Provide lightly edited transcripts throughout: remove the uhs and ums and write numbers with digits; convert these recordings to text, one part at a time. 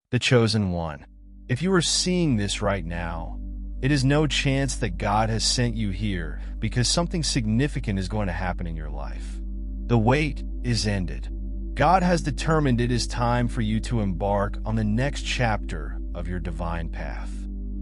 The chosen one. If you are seeing this right now, it is no chance that God has sent you here because something significant is going to happen in your life. The wait is ended. God has determined it is time for you to embark on the next chapter of your divine path.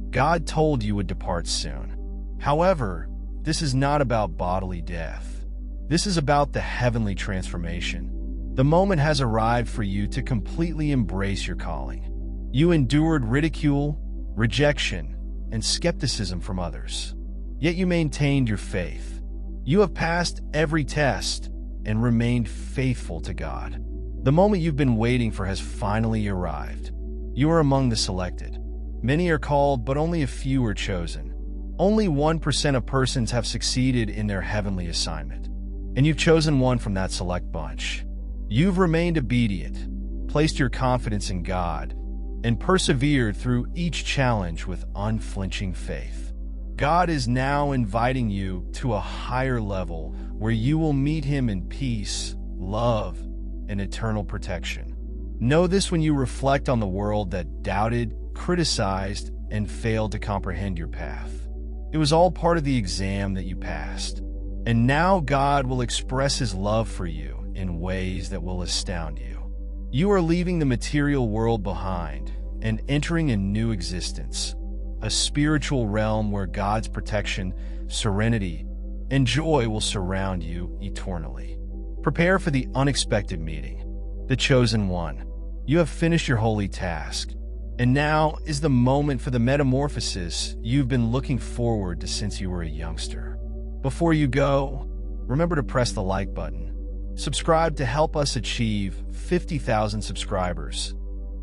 God told you would depart soon. However, this is not about bodily death. This is about the heavenly transformation. The moment has arrived for you to completely embrace your calling. You endured ridicule, rejection, and skepticism from others. Yet you maintained your faith. You have passed every test and remained faithful to God. The moment you've been waiting for has finally arrived. You are among the selected. Many are called, but only a few are chosen. Only 1% of persons have succeeded in their heavenly assignment. And you've chosen one from that select bunch. You've remained obedient, placed your confidence in God, and persevered through each challenge with unflinching faith. God is now inviting you to a higher level where you will meet Him in peace, love, and eternal protection. Know this when you reflect on the world that doubted, criticized, and failed to comprehend your path. It was all part of the exam that you passed. And now God will express His love for you in ways that will astound you. You are leaving the material world behind and entering a new existence, a spiritual realm where God's protection, serenity, and joy will surround you eternally. Prepare for the unexpected meeting, the chosen one. You have finished your holy task, and now is the moment for the metamorphosis you've been looking forward to since you were a youngster. Before you go, remember to press the like button. Subscribe to help us achieve 50,000 subscribers.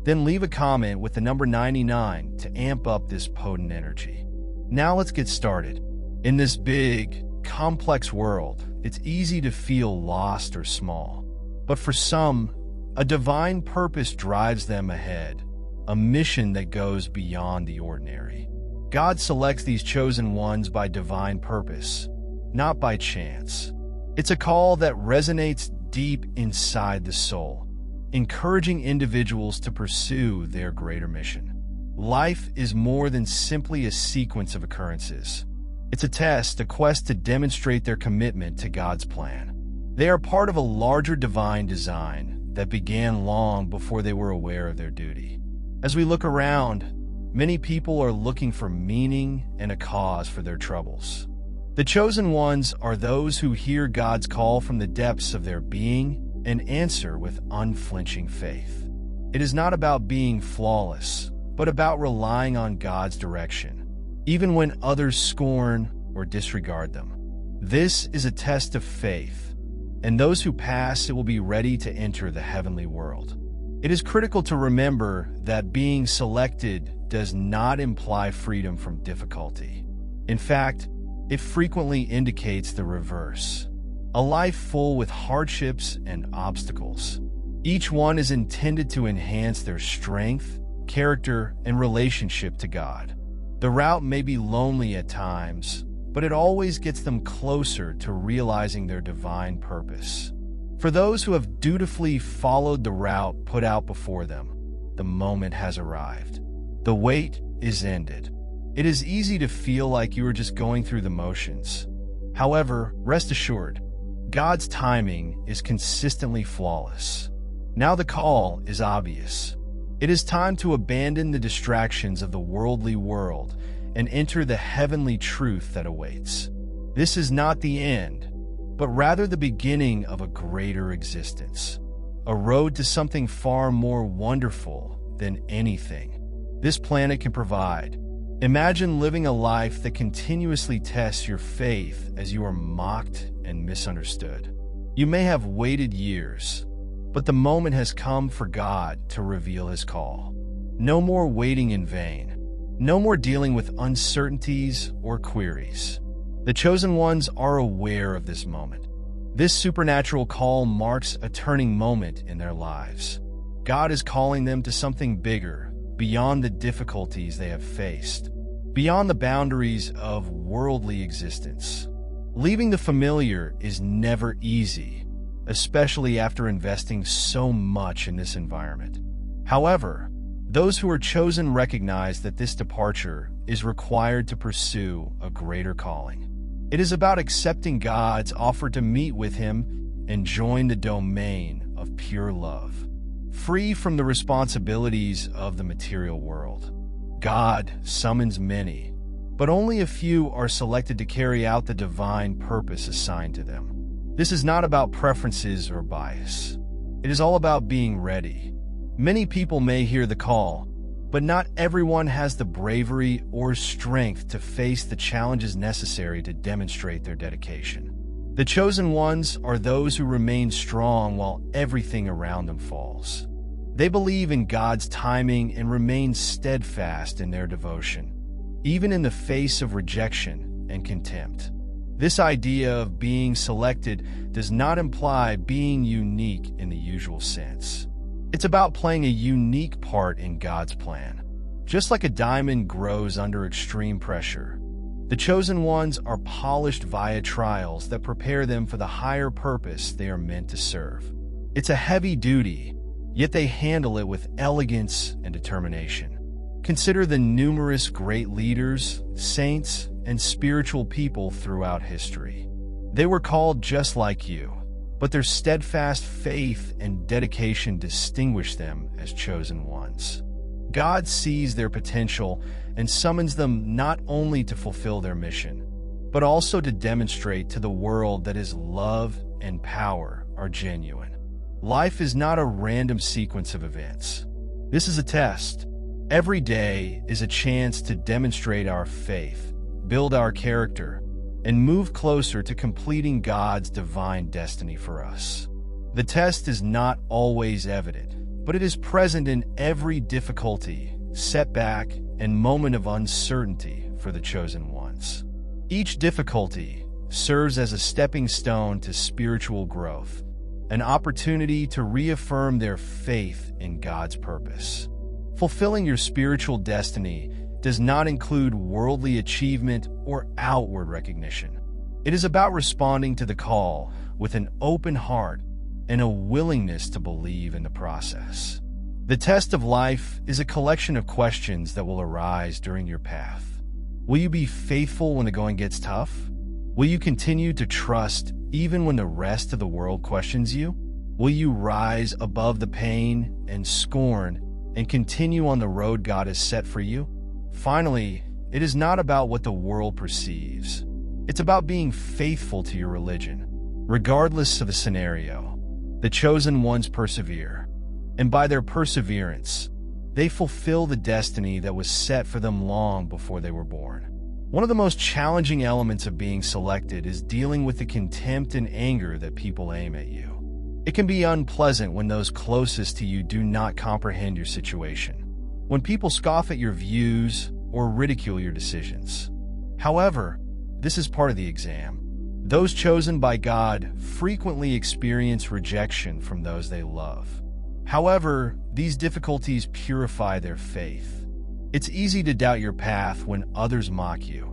Then leave a comment with the number 99 to amp up this potent energy. Now let's get started. In this big, complex world, it's easy to feel lost or small. But for some, a divine purpose drives them ahead, a mission that goes beyond the ordinary. God selects these chosen ones by divine purpose, not by chance. It's a call that resonates deep inside the soul, encouraging individuals to pursue their greater mission. Life is more than simply a sequence of occurrences. It's a test, a quest to demonstrate their commitment to God's plan. They are part of a larger divine design that began long before they were aware of their duty. As we look around, many people are looking for meaning and a cause for their troubles. The chosen ones are those who hear God's call from the depths of their being and answer with unflinching faith. It is not about being flawless, but about relying on God's direction, even when others scorn or disregard them. This is a test of faith, and those who pass it will be ready to enter the heavenly world. It is critical to remember that being selected does not imply freedom from difficulty. In fact, it frequently indicates the reverse, a life full with hardships and obstacles. Each one is intended to enhance their strength, character, and relationship to God. The route may be lonely at times, but it always gets them closer to realizing their divine purpose. For those who have dutifully followed the route put out before them, the moment has arrived. The wait is ended. It is easy to feel like you are just going through the motions. However, rest assured, God's timing is consistently flawless. Now the call is obvious. It is time to abandon the distractions of the worldly world and enter the heavenly truth that awaits. This is not the end, but rather the beginning of a greater existence, a road to something far more wonderful than anything this planet can provide. Imagine living a life that continuously tests your faith as you are mocked and misunderstood. You may have waited years, but the moment has come for God to reveal His call. No more waiting in vain. No more dealing with uncertainties or queries. The chosen ones are aware of this moment. This supernatural call marks a turning moment in their lives. God is calling them to something bigger, beyond the difficulties they have faced, beyond the boundaries of worldly existence. Leaving the familiar is never easy, especially after investing so much in this environment. However, Those who are chosen recognize that this departure is required to pursue a greater calling. It is about accepting God's offer to meet with Him and join the domain of pure love, free from the responsibilities of the material world. God summons many, but only a few are selected to carry out the divine purpose assigned to them. This is not about preferences or bias. It is all about being ready. Many people may hear the call, but not everyone has the bravery or strength to face the challenges necessary to demonstrate their dedication. The chosen ones are those who remain strong while everything around them falls. They believe in God's timing and remain steadfast in their devotion, even in the face of rejection and contempt. This idea of being selected does not imply being unique in the usual sense. It's about playing a unique part in God's plan. Just like a diamond grows under extreme pressure, the chosen ones are polished via trials that prepare them for the higher purpose they are meant to serve. It's a heavy duty, yet they handle it with elegance and determination. Consider the numerous great leaders, saints, and spiritual people throughout history. They were called just like you, but their steadfast faith and dedication distinguish them as chosen ones. God sees their potential and summons them not only to fulfill their mission, but also to demonstrate to the world that His love and power are genuine. Life is not a random sequence of events. This is a test. Every day is a chance to demonstrate our faith, build our character, and move closer to completing God's divine destiny for us. The test is not always evident, but it is present in every difficulty, setback, and moment of uncertainty for the chosen ones. Each difficulty serves as a stepping stone to spiritual growth, an opportunity to reaffirm their faith in God's purpose. Fulfilling your spiritual destiny does not include worldly achievement or outward recognition. It is about responding to the call with an open heart and a willingness to believe in the process. The test of life is a collection of questions that will arise during your path. Will you be faithful when the going gets tough? Will you continue to trust even when the rest of the world questions you? Will you rise above the pain and scorn and continue on the road God has set for you? Finally, it is not about what the world perceives. It's about being faithful to your religion. Regardless of the scenario, the chosen ones persevere, and by their perseverance, they fulfill the destiny that was set for them long before they were born. One of the most challenging elements of being selected is dealing with the contempt and anger that people aim at you. It can be unpleasant when those closest to you do not comprehend your situation, when people scoff at your views or ridicule your decisions. However, this is part of the exam. Those chosen by God frequently experience rejection from those they love. However, these difficulties purify their faith. It's easy to doubt your path when others mock you,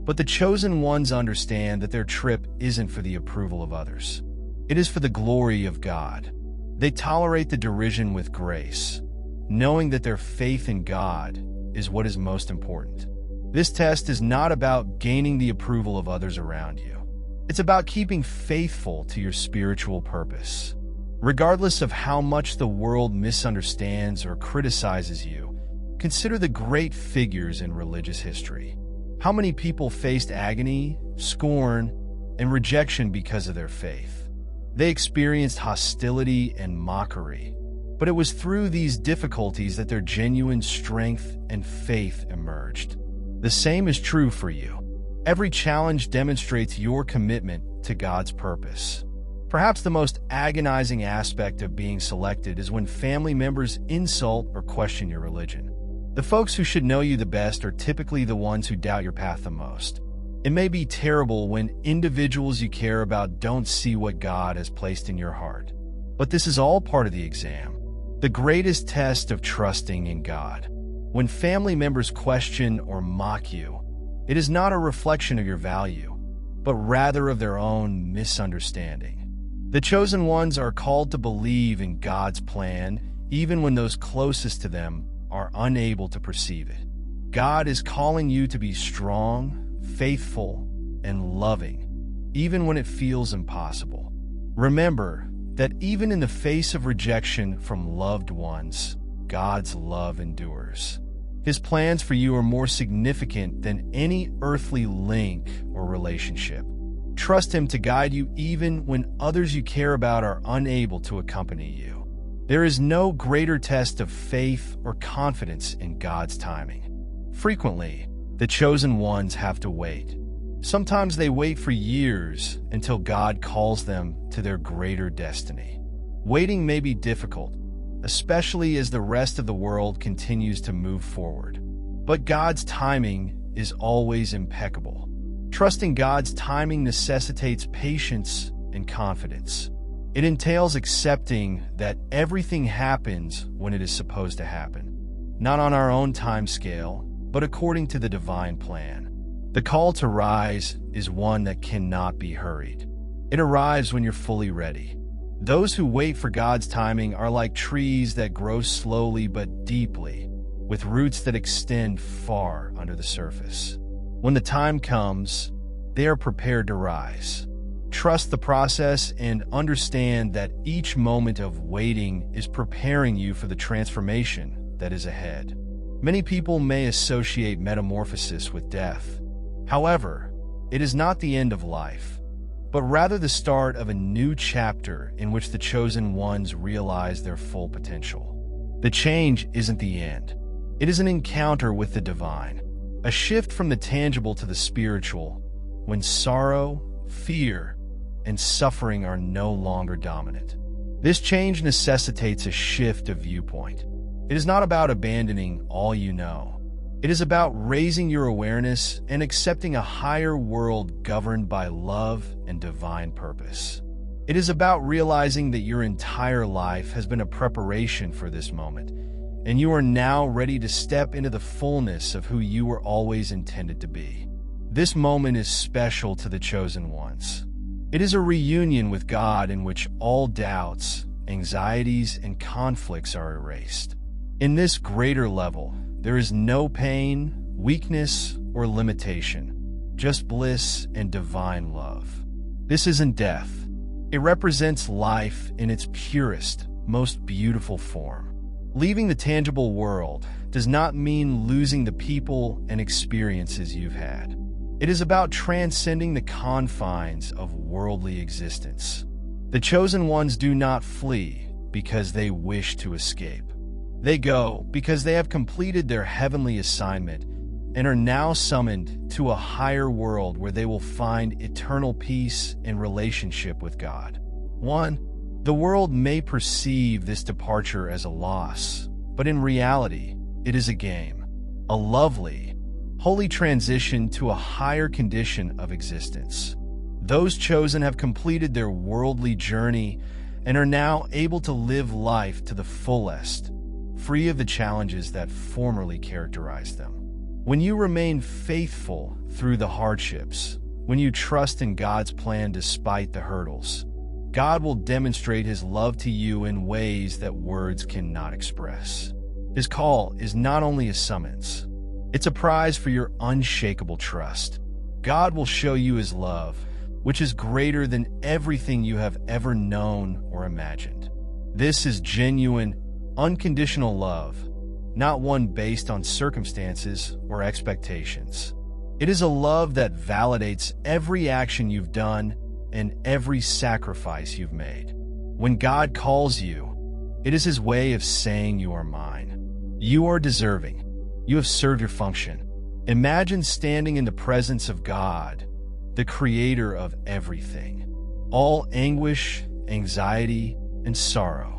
but the chosen ones understand that their trip isn't for the approval of others. It is for the glory of God. They tolerate the derision with grace, knowing that their faith in God is what is most important. This test is not about gaining the approval of others around you. It's about keeping faithful to your spiritual purpose. Regardless of how much the world misunderstands or criticizes you, consider the great figures in religious history. How many people faced agony, scorn, and rejection because of their faith? They experienced hostility and mockery, but it was through these difficulties that their genuine strength and faith emerged. The same is true for you. Every challenge demonstrates your commitment to God's purpose. Perhaps the most agonizing aspect of being selected is when family members insult or question your religion. The folks who should know you the best are typically the ones who doubt your path the most. It may be terrible when individuals you care about don't see what God has placed in your heart. But this is all part of the exam, the greatest test of trusting in God. When family members question or mock you, it is not a reflection of your value, but rather of their own misunderstanding. The chosen ones are called to believe in God's plan, even when those closest to them are unable to perceive it. God is calling you to be strong, faithful, and loving, even when it feels impossible. Remember that even in the face of rejection from loved ones, God's love endures. His plans for you are more significant than any earthly link or relationship. Trust Him to guide you even when others you care about are unable to accompany you. There is no greater test of faith or confidence in God's timing. Frequently, the chosen ones have to wait. Sometimes they wait for years until God calls them to their greater destiny. Waiting may be difficult, especially as the rest of the world continues to move forward. But God's timing is always impeccable. Trusting God's timing necessitates patience and confidence. It entails accepting that everything happens when it is supposed to happen, not on our own time scale, but according to the divine plan. The call to rise is one that cannot be hurried. It arrives when you're fully ready. Those who wait for God's timing are like trees that grow slowly but deeply, with roots that extend far under the surface. When the time comes, they are prepared to rise. Trust the process and understand that each moment of waiting is preparing you for the transformation that is ahead. Many people may associate metamorphosis with death. However, it is not the end of life, but rather the start of a new chapter in which the chosen ones realize their full potential. The change isn't the end. It is an encounter with the divine, a shift from the tangible to the spiritual, when sorrow, fear, and suffering are no longer dominant. This change necessitates a shift of viewpoint. It is not about abandoning all you know. It is about raising your awareness and accepting a higher world governed by love and divine purpose. It is about realizing that your entire life has been a preparation for this moment, and you are now ready to step into the fullness of who you were always intended to be. This moment is special to the chosen ones. It is a reunion with God in which all doubts, anxieties, and conflicts are erased. In this greater level, there is no pain, weakness, or limitation, just bliss and divine love. This isn't death. It represents life in its purest, most beautiful form. Leaving the tangible world does not mean losing the people and experiences you've had. It is about transcending the confines of worldly existence. The chosen ones do not flee because they wish to escape. They go because they have completed their heavenly assignment and are now summoned to a higher world where they will find eternal peace and relationship with God. 1. The world may perceive this departure as a loss, but in reality, it is a gain, a lovely, holy transition to a higher condition of existence. Those chosen have completed their worldly journey and are now able to live life to the fullest, free of the challenges that formerly characterized them. When you remain faithful through the hardships, when you trust in God's plan despite the hurdles, God will demonstrate His love to you in ways that words cannot express. His call is not only a summons, it's a prize for your unshakable trust. God will show you His love, which is greater than everything you have ever known or imagined. This is genuine, unconditional love, not one based on circumstances or expectations. It is a love that validates every action you've done and every sacrifice you've made. When God calls you, it is His way of saying you are mine. You are deserving. You have served your function. Imagine standing in the presence of God, the creator of everything. All anguish, anxiety, and sorrow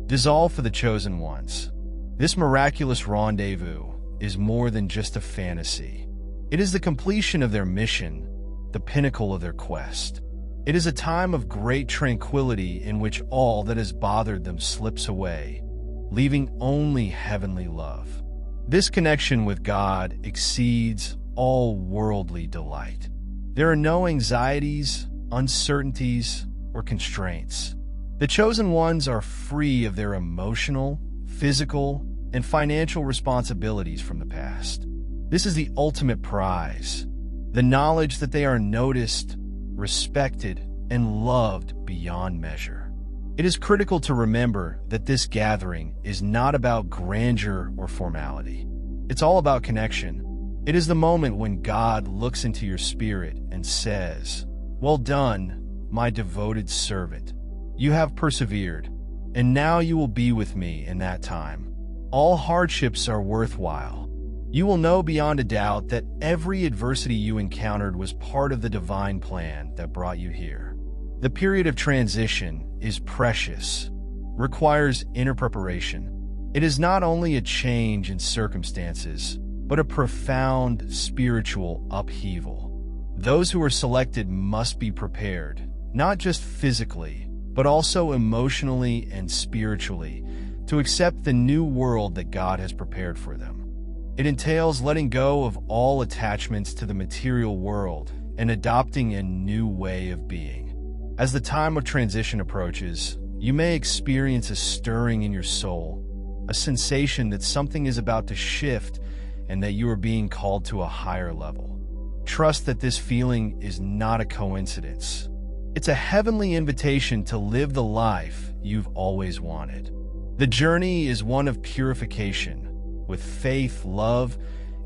dissolve for the chosen ones. This miraculous rendezvous is more than just a fantasy. It is the completion of their mission, the pinnacle of their quest. It is a time of great tranquility in which all that has bothered them slips away, leaving only heavenly love. This connection with God exceeds all worldly delight. There are no anxieties, uncertainties, or constraints. The chosen ones are free of their emotional, physical, and financial responsibilities from the past. This is the ultimate prize, the knowledge that they are noticed, respected, and loved beyond measure. It is critical to remember that this gathering is not about grandeur or formality. It's all about connection. It is the moment when God looks into your spirit and says, "Well done, my devoted servant. You have persevered, and now you will be with me in that time. All hardships are worthwhile. You will know beyond a doubt that every adversity you encountered was part of the divine plan that brought you here. The period of transition is precious, requires inner preparation. It is not only a change in circumstances, but a profound spiritual upheaval. Those who are selected must be prepared, not just physically, but also emotionally and spiritually, to accept the new world that God has prepared for them. It entails letting go of all attachments to the material world and adopting a new way of being. As the time of transition approaches, you may experience a stirring in your soul, a sensation that something is about to shift and that you are being called to a higher level. Trust that this feeling is not a coincidence. It's a heavenly invitation to live the life you've always wanted. The journey is one of purification, with faith, love,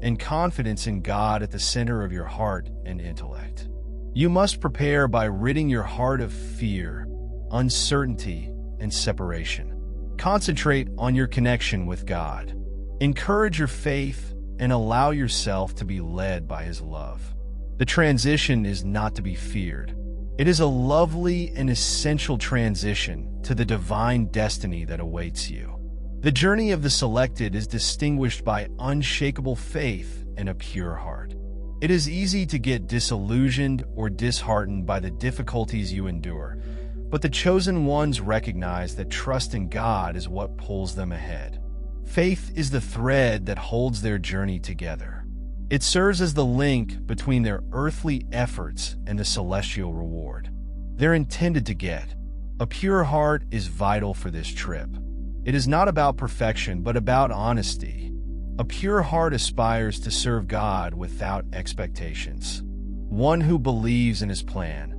and confidence in God at the center of your heart and intellect. You must prepare by ridding your heart of fear, uncertainty, and separation. Concentrate on your connection with God. Encourage your faith and allow yourself to be led by His love. The transition is not to be feared. It is a lovely and essential transition to the divine destiny that awaits you. The journey of the selected is distinguished by unshakable faith and a pure heart. It is easy to get disillusioned or disheartened by the difficulties you endure, but the chosen ones recognize that trust in God is what pulls them ahead. Faith is the thread that holds their journey together. It serves as the link between their earthly efforts and the celestial reward they're intended to get. A pure heart is vital for this trip. It is not about perfection, but about honesty. A pure heart aspires to serve God without expectations, one who believes in His plan,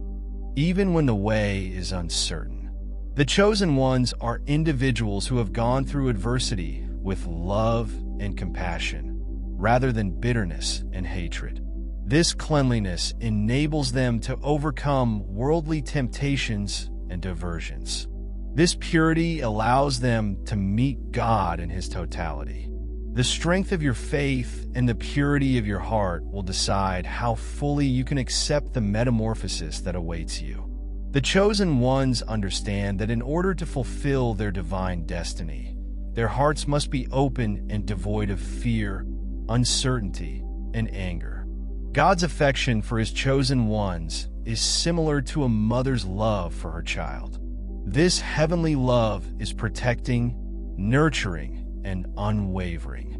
even when the way is uncertain. The chosen ones are individuals who have gone through adversity with love and compassion, rather than bitterness and hatred. This cleanliness enables them to overcome worldly temptations and diversions. This purity allows them to meet God in His totality. The strength of your faith and the purity of your heart will decide how fully you can accept the metamorphosis that awaits you. The chosen ones understand that in order to fulfill their divine destiny, their hearts must be open and devoid of fear, uncertainty, and anger. God's affection for His chosen ones is similar to a mother's love for her child. This heavenly love is protecting, nurturing, and unwavering.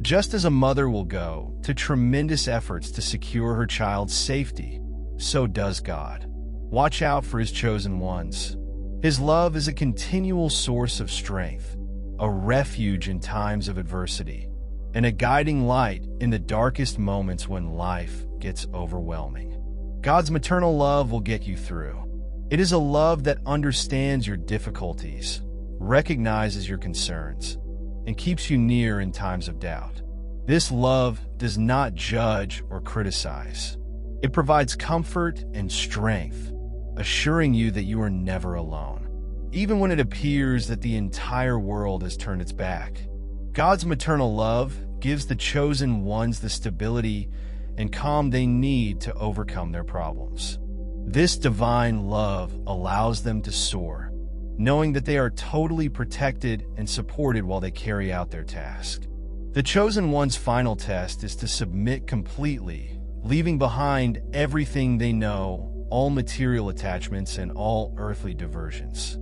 Just as a mother will go to tremendous efforts to secure her child's safety, so does God. Watch out for His chosen ones. His love is a continual source of strength, a refuge in times of adversity, and a guiding light in the darkest moments when life gets overwhelming. God's maternal love will get you through. It is a love that understands your difficulties, recognizes your concerns, and keeps you near in times of doubt. This love does not judge or criticize. It provides comfort and strength, assuring you that you are never alone. Even when it appears that the entire world has turned its back, God's maternal love gives the chosen ones the stability and calm they need to overcome their problems. This divine love allows them to soar, knowing that they are totally protected and supported while they carry out their task. The chosen one's final test is to submit completely, leaving behind everything they know, all material attachments and all earthly diversions.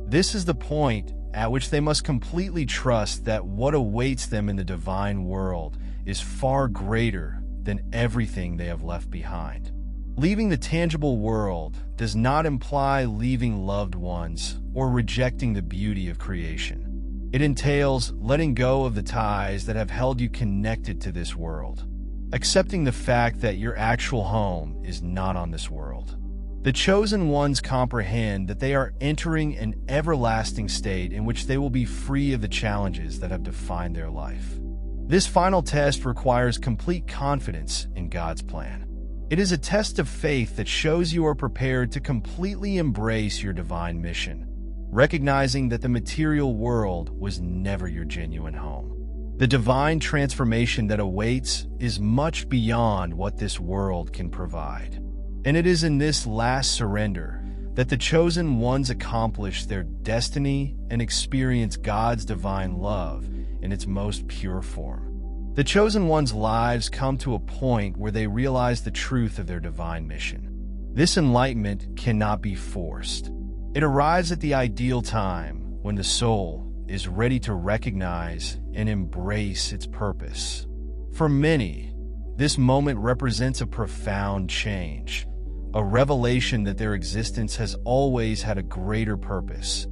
This is the point at which they must completely trust that what awaits them in the divine world is far greater than everything they have left behind. Leaving the tangible world does not imply leaving loved ones or rejecting the beauty of creation. It entails letting go of the ties that have held you connected to this world, accepting the fact that your actual home is not on this world. The chosen ones comprehend that they are entering an everlasting state in which they will be free of the challenges that have defined their life. This final test requires complete confidence in God's plan. It is a test of faith that shows you are prepared to completely embrace your divine mission, recognizing that the material world was never your genuine home. The divine transformation that awaits is much beyond what this world can provide. And it is in this last surrender that the chosen ones accomplish their destiny and experience God's divine love in its most pure form. The chosen ones' lives come to a point where they realize the truth of their divine mission. This enlightenment cannot be forced. It arrives at the ideal time when the soul is ready to recognize and embrace its purpose. For many, this moment represents a profound change, a revelation that their existence has always had a greater purpose,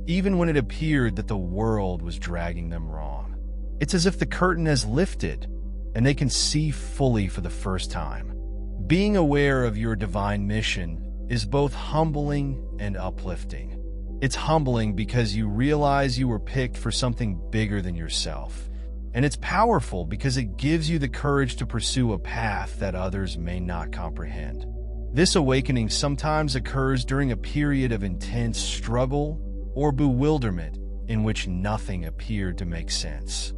even when it appeared that the world was dragging them wrong. It's as if the curtain has lifted and they can see fully for the first time. Being aware of your divine mission is both humbling and uplifting. It's humbling because you realize you were picked for something bigger than yourself. And it's powerful because it gives you the courage to pursue a path that others may not comprehend. This awakening sometimes occurs during a period of intense struggle or bewilderment in which nothing appeared to make sense.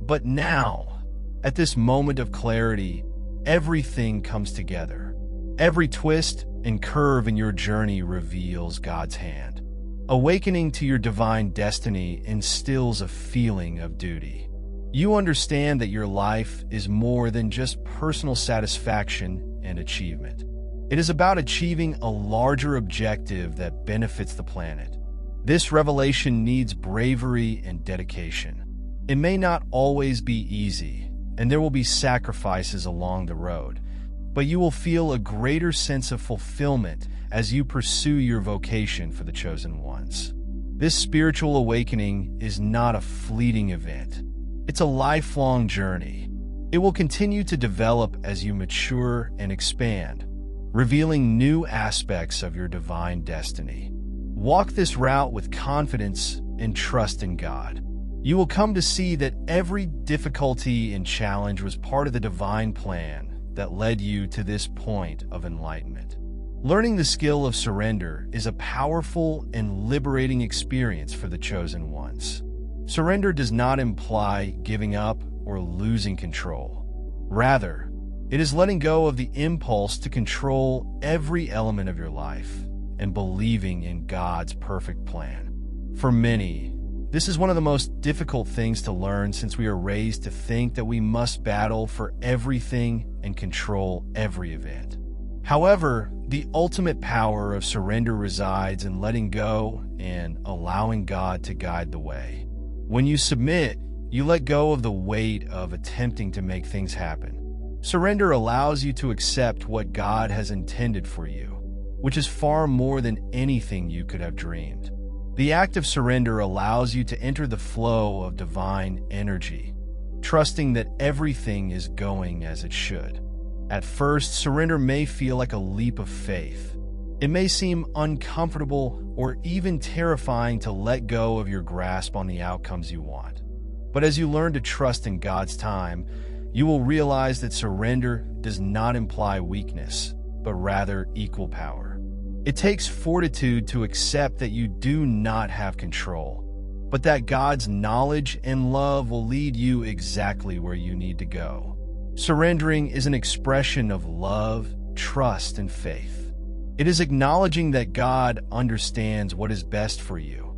But now, at this moment of clarity, everything comes together. Every twist and curve in your journey reveals God's hand. Awakening to your divine destiny instills a feeling of duty. You understand that your life is more than just personal satisfaction and achievement. It is about achieving a larger objective that benefits the planet. This revelation needs bravery and dedication. It may not always be easy, and there will be sacrifices along the road, but you will feel a greater sense of fulfillment as you pursue your vocation for the chosen ones. This spiritual awakening is not a fleeting event. It's a lifelong journey. It will continue to develop as you mature and expand, revealing new aspects of your divine destiny. Walk this route with confidence and trust in God. You will come to see that every difficulty and challenge was part of the divine plan that led you to this point of enlightenment. Learning the skill of surrender is a powerful and liberating experience for the chosen ones. Surrender does not imply giving up or losing control. Rather, it is letting go of the impulse to control every element of your life and believing in God's perfect plan. For many, this is one of the most difficult things to learn since we are raised to think that we must battle for everything and control every event. However, the ultimate power of surrender resides in letting go and allowing God to guide the way. When you submit, you let go of the weight of attempting to make things happen. Surrender allows you to accept what God has intended for you, which is far more than anything you could have dreamed. The act of surrender allows you to enter the flow of divine energy, trusting that everything is going as it should. At first, surrender may feel like a leap of faith. It may seem uncomfortable or even terrifying to let go of your grasp on the outcomes you want. But as you learn to trust in God's time, you will realize that surrender does not imply weakness, but rather equal power. It takes fortitude to accept that you do not have control, but that God's knowledge and love will lead you exactly where you need to go. Surrendering is an expression of love, trust, and faith. It is acknowledging that God understands what is best for you,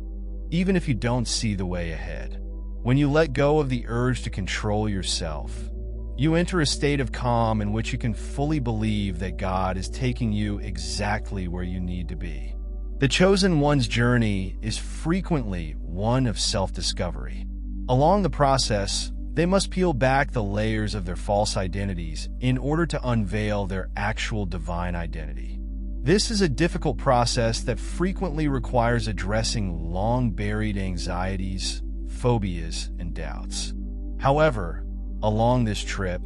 even if you don't see the way ahead. When you let go of the urge to control yourself, you enter a state of calm in which you can fully believe that God is taking you exactly where you need to be. The chosen one's journey is frequently one of self-discovery. Along the process, they must peel back the layers of their false identities in order to unveil their actual divine identity. This is a difficult process that frequently requires addressing long-buried anxieties, phobias, and doubts. However, along this trip,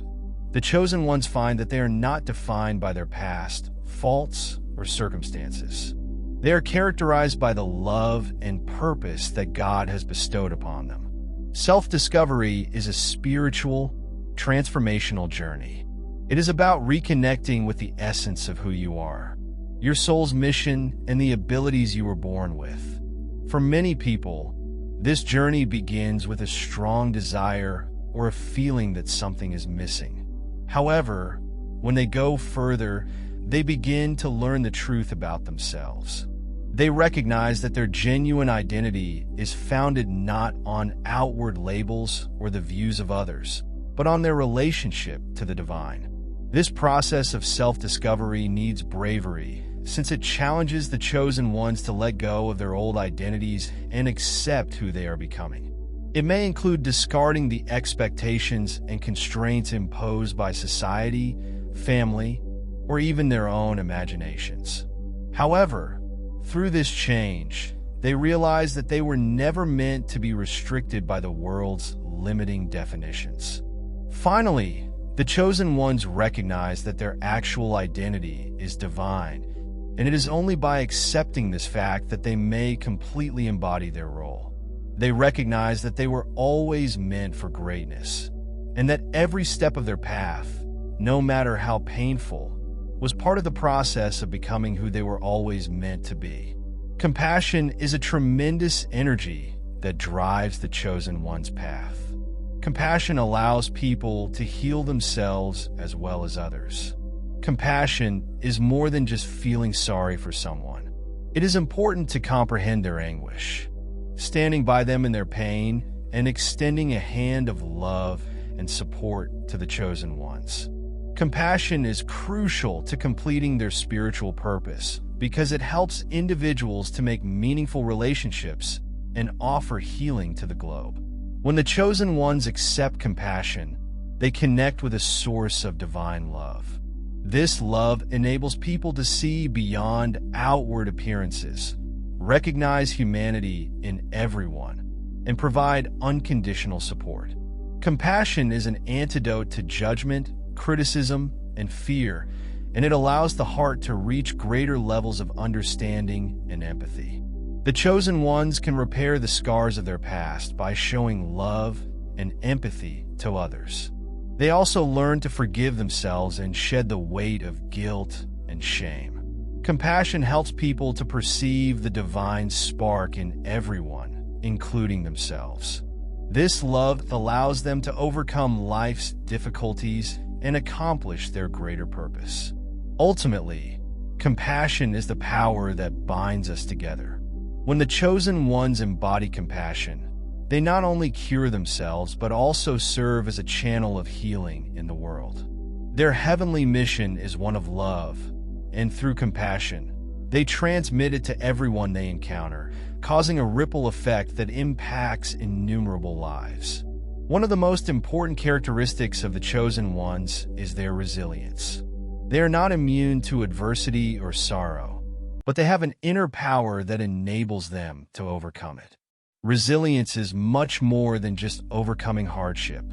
the chosen ones find that they are not defined by their past, faults, or circumstances. They are characterized by the love and purpose that God has bestowed upon them. Self-discovery is a spiritual, transformational journey. It is about reconnecting with the essence of who you are, your soul's mission, and the abilities you were born with. For many people, this journey begins with a strong desire or a feeling that something is missing. However, when they go further, they begin to learn the truth about themselves. They recognize that their genuine identity is founded not on outward labels or the views of others, but on their relationship to the divine. This process of self-discovery needs bravery, since it challenges the chosen ones to let go of their old identities and accept who they are becoming. It may include discarding the expectations and constraints imposed by society, family, or even their own imaginations. However, through this change, they realize that they were never meant to be restricted by the world's limiting definitions. Finally, the chosen ones recognize that their actual identity is divine, and it is only by accepting this fact that they may completely embody their role. They recognize that they were always meant for greatness, and that every step of their path, no matter how painful, was part of the process of becoming who they were always meant to be. Compassion is a tremendous energy that drives the chosen one's path. Compassion allows people to heal themselves as well as others. Compassion is more than just feeling sorry for someone. It is important to comprehend their anguish, standing by them in their pain, and extending a hand of love and support to the chosen ones. Compassion is crucial to completing their spiritual purpose because it helps individuals to make meaningful relationships and offer healing to the globe. When the chosen ones accept compassion, they connect with a source of divine love. This love enables people to see beyond outward appearances, recognize humanity in everyone, and provide unconditional support. Compassion is an antidote to judgment, criticism, and fear, and it allows the heart to reach greater levels of understanding and empathy. The chosen ones can repair the scars of their past by showing love and empathy to others. They also learn to forgive themselves and shed the weight of guilt and shame. Compassion helps people to perceive the divine spark in everyone, including themselves. This love allows them to overcome life's difficulties and accomplish their greater purpose. Ultimately, compassion is the power that binds us together. When the chosen ones embody compassion, they not only cure themselves but also serve as a channel of healing in the world. Their heavenly mission is one of love, and through compassion, they transmit it to everyone they encounter, causing a ripple effect that impacts innumerable lives. One of the most important characteristics of the chosen ones is their resilience. They are not immune to adversity or sorrow, but they have an inner power that enables them to overcome it. Resilience is much more than just overcoming hardship.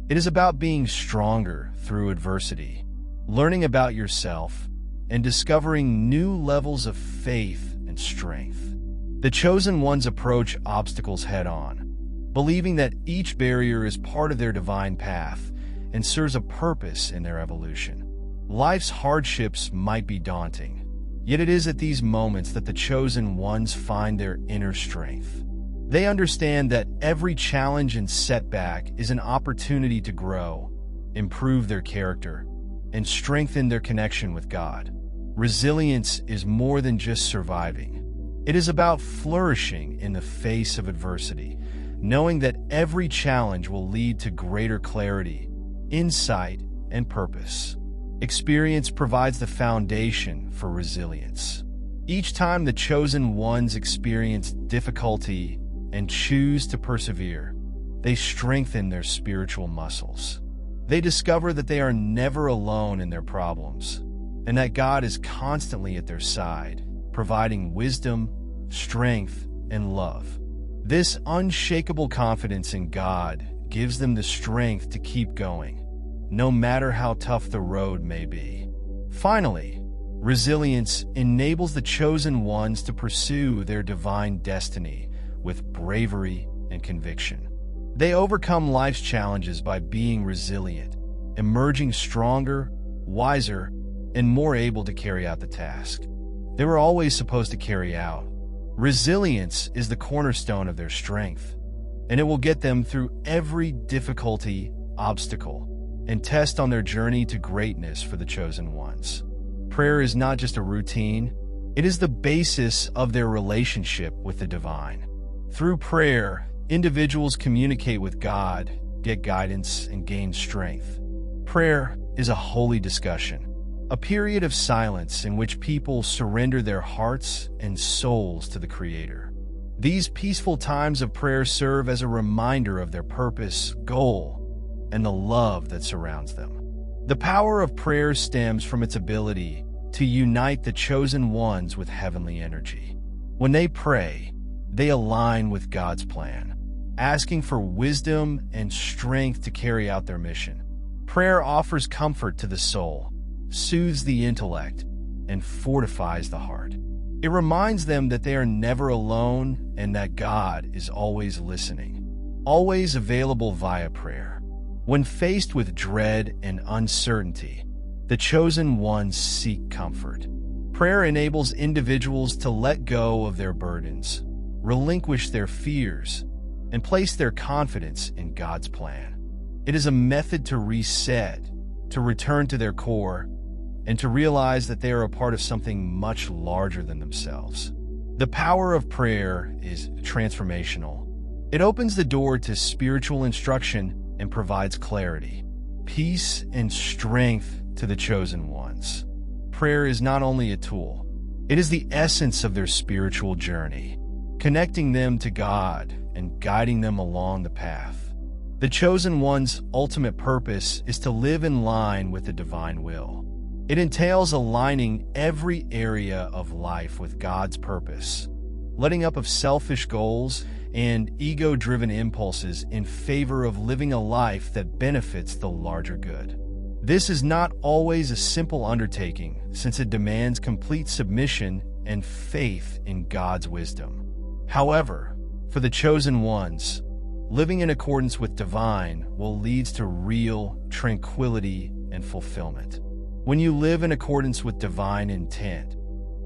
It is about being stronger through adversity, learning about yourself, and discovering new levels of faith and strength. The chosen ones approach obstacles head-on, believing that each barrier is part of their divine path and serves a purpose in their evolution. Life's hardships might be daunting, yet it is at these moments that the chosen ones find their inner strength. They understand that every challenge and setback is an opportunity to grow, improve their character, and strengthen their connection with God. Resilience is more than just surviving. It is about flourishing in the face of adversity, knowing that every challenge will lead to greater clarity, insight, and purpose. Experience provides the foundation for resilience. Each time the chosen ones experience difficulty and choose to persevere, they strengthen their spiritual muscles. They discover that they are never alone in their problems, and that God is constantly at their side, providing wisdom, strength, and love. This unshakable confidence in God gives them the strength to keep going, no matter how tough the road may be. Finally, resilience enables the chosen ones to pursue their divine destiny with bravery and conviction. They overcome life's challenges by being resilient, emerging stronger, wiser, and more able to carry out the task they were always supposed to carry out. Resilience is the cornerstone of their strength, and it will get them through every difficulty, obstacle, and test on their journey to greatness for the chosen ones. Prayer is not just a routine, it is the basis of their relationship with the divine. Through prayer, individuals communicate with God, get guidance, and gain strength. Prayer is a holy discussion, a period of silence in which people surrender their hearts and souls to the Creator. These peaceful times of prayer serve as a reminder of their purpose, goal, and the love that surrounds them. The power of prayer stems from its ability to unite the chosen ones with heavenly energy. When they pray, they align with God's plan, asking for wisdom and strength to carry out their mission. Prayer offers comfort to the soul, soothes the intellect, and fortifies the heart. It reminds them that they are never alone and that God is always listening, always available via prayer. When faced with dread and uncertainty, the chosen ones seek comfort. Prayer enables individuals to let go of their burdens, relinquish their fears, and place their confidence in God's plan. It is a method to reset, to return to their core, and to realize that they are a part of something much larger than themselves. The power of prayer is transformational. It opens the door to spiritual instruction and provides clarity, peace, and strength to the chosen ones. Prayer is not only a tool, it is the essence of their spiritual journey, connecting them to God and guiding them along the path. The chosen one's ultimate purpose is to live in line with the divine will. It entails aligning every area of life with God's purpose, letting up of selfish goals and ego-driven impulses in favor of living a life that benefits the larger good. This is not always a simple undertaking, since it demands complete submission and faith in God's wisdom. However, for the chosen ones, living in accordance with divine will lead to real tranquility and fulfillment. When you live in accordance with divine intent,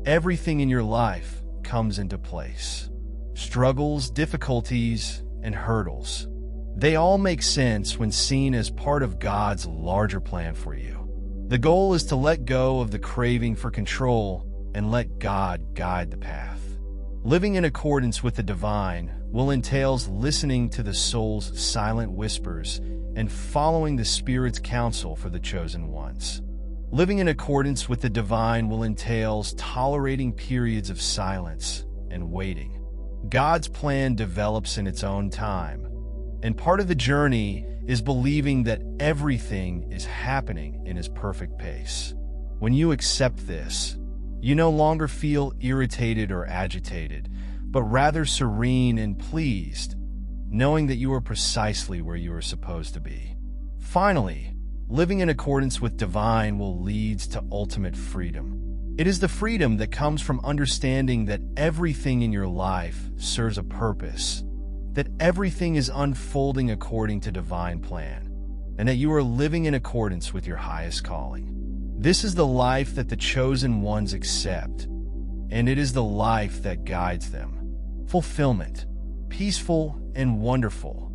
everything in your life comes into place. Struggles, difficulties, and hurdles. They all make sense when seen as part of God's larger plan for you. The goal is to let go of the craving for control and let God guide the path. Living in accordance with the divine will entail listening to the soul's silent whispers and following the Spirit's counsel for the chosen ones. Living in accordance with the divine will entail tolerating periods of silence and waiting. God's plan develops in its own time, and part of the journey is believing that everything is happening in His perfect pace. When you accept this, you no longer feel irritated or agitated, but rather serene and pleased, knowing that you are precisely where you are supposed to be. Finally, living in accordance with divine will lead to ultimate freedom. It is the freedom that comes from understanding that everything in your life serves a purpose, that everything is unfolding according to divine plan, and that you are living in accordance with your highest calling. This is the life that the chosen ones accept, and it is the life that guides them. Fulfillment, peaceful and wonderful,